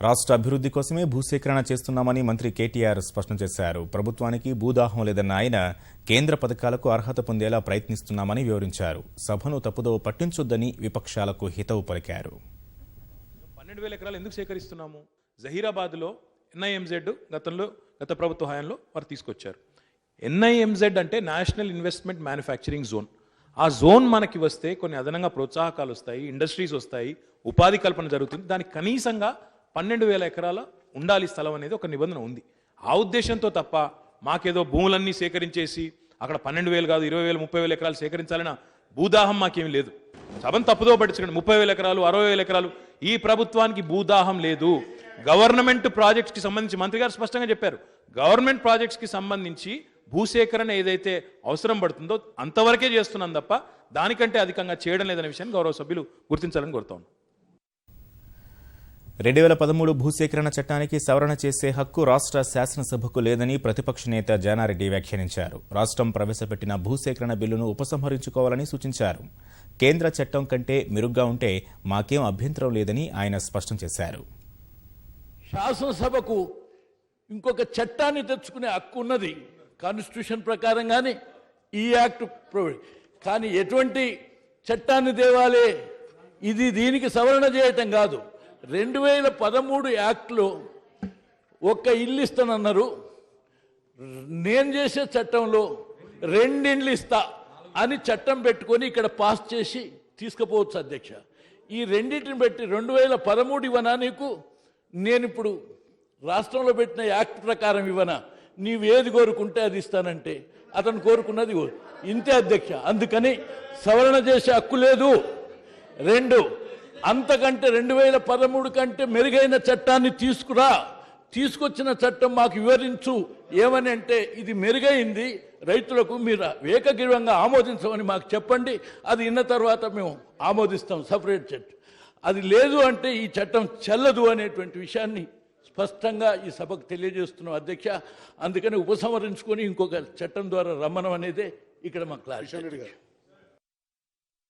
రాష్ట్ర అభివృద్ధి కోసమే భూసేకరణ చేస్తున్నామని మంత్రి కేటీఆర్ స్పష్టం చేశారు. ప్రభుత్వానికి భూదాహం లేదన్న ఆయన కేంద్ర పథకాలకు అర్హత పొందేలా ప్రయత్నిస్తున్నామని వివరించారు. సభను తప్పుదోవ పట్టించొద్దని విపక్షాలకు హితవు పలికారు. 12,000 ఎకరాలు ఎందుకు సేకరిస్తున్నాము? జహీరాబాద్లో ఎన్ఐఎంజెడ్ గత ప్రభుత్వ హయాంలో వారు తీసుకొచ్చారు. ఎన్ఐఎంజెడ్ అంటే నేషనల్ ఇన్వెస్ట్మెంట్ మ్యానుఫ్యాక్చరింగ్ జోన్. ఆ జోన్ మనకి వస్తే కొన్ని అదనంగా ప్రోత్సాహకాలు వస్తాయి, ఇండస్ట్రీస్ వస్తాయి, ఉపాధి కల్పన జరుగుతుంది. దానికి కనీసంగా 12,000 ఎకరాల ఉండాలి స్థలం అనేది ఒక నిబంధన ఉంది. ఆ ఉద్దేశంతో తప్ప మాకేదో భూములన్నీ సేకరించేసి అక్కడ 12,000 కాదు 20,000 30,000 ఎకరాలు సేకరించాలన్న భూదాహం మాకేమీ లేదు. సభను తప్పుదో పట్టించండి. 30,000 ఎకరాలు 60,000 ఎకరాలు ఈ ప్రభుత్వానికి భూదాహం లేదు. గవర్నమెంట్ ప్రాజెక్ట్స్కి సంబంధించి మంత్రి గారు స్పష్టంగా చెప్పారు. గవర్నమెంట్ ప్రాజెక్ట్స్కి సంబంధించి భూసేకరణ ఏదైతే అవసరం పడుతుందో అంతవరకే చేస్తున్నాం తప్ప దానికంటే అధికంగా చేయడం లేదనే విషయాన్ని గౌరవ సభ్యులు గుర్తించాలని కోరుతాను. 2013 భూసేకరణ చట్టానికి సవరణ చేసే హక్కు రాష్ట్ర శాసనసభకు లేదని ప్రతిపక్ష నేత జానారెడ్డి వ్యాఖ్యానించారు. రాష్ట్రం ప్రవేశపెట్టిన భూసేకరణ బిల్లును ఉపసంహరించుకోవాలని సూచించారు. కేంద్ర చట్టం కంటే మెరుగ్గా ఉంటే మాకేం అభ్యంతరం లేదని ఆయన స్పష్టం చేశారు. శాసనసభకు ఇంకొక చట్టాన్ని తెచ్చుకునే హక్కు ఉన్నది కాన్స్టిట్యూషన్ ప్రకారం, కానీ ఈ యాక్ట్ కానీ ఎటువంటి చట్టాన్ని తేవాలి? ఇది దీనికి సవరణ చేయటం కాదు. 2013 యాక్ట్లో ఒక్క ఇల్లు ఇస్తానన్నారు. నేను చేసే చట్టంలో 2 ఇండ్లు ఇస్తా అని చట్టం పెట్టుకొని ఇక్కడ పాస్ చేసి తీసుకుపోవచ్చు అధ్యక్ష. ఈ రెండింటిని పెట్టి 2013 ఇవ్వనా నీకు? నేను ఇప్పుడు రాష్ట్రంలో పెట్టిన యాక్ట్ ప్రకారం ఇవ్వనా? నీవేది కోరుకుంటే అది ఇస్తానంటే అతను కోరుకున్నది ఇంతే అధ్యక్ష. అందుకని సవరణ చేసే హక్కు లేదు. 2 అంతకంటే 2013 కంటే మెరుగైన చట్టాన్ని తీసుకొచ్చిన చట్టం మాకు వివరించు. ఏమని అంటే ఇది మెరుగైంది, రైతులకు మీరు ఏకగ్రీవంగా ఆమోదించమని మాకు చెప్పండి. అది ఇన్న తర్వాత మేము ఆమోదిస్తాం సపరేట్ చట్టం. అది లేదు అంటే ఈ చట్టం చెల్లదు అనేటువంటి విషయాన్ని స్పష్టంగా ఈ సభకు తెలియజేస్తున్నాం అధ్యక్ష. అందుకని ఉపసంహరించుకొని ఇంకొక చట్టం ద్వారా రమ్మనం అనేదే ఇక్కడ మా క్లారిటీ.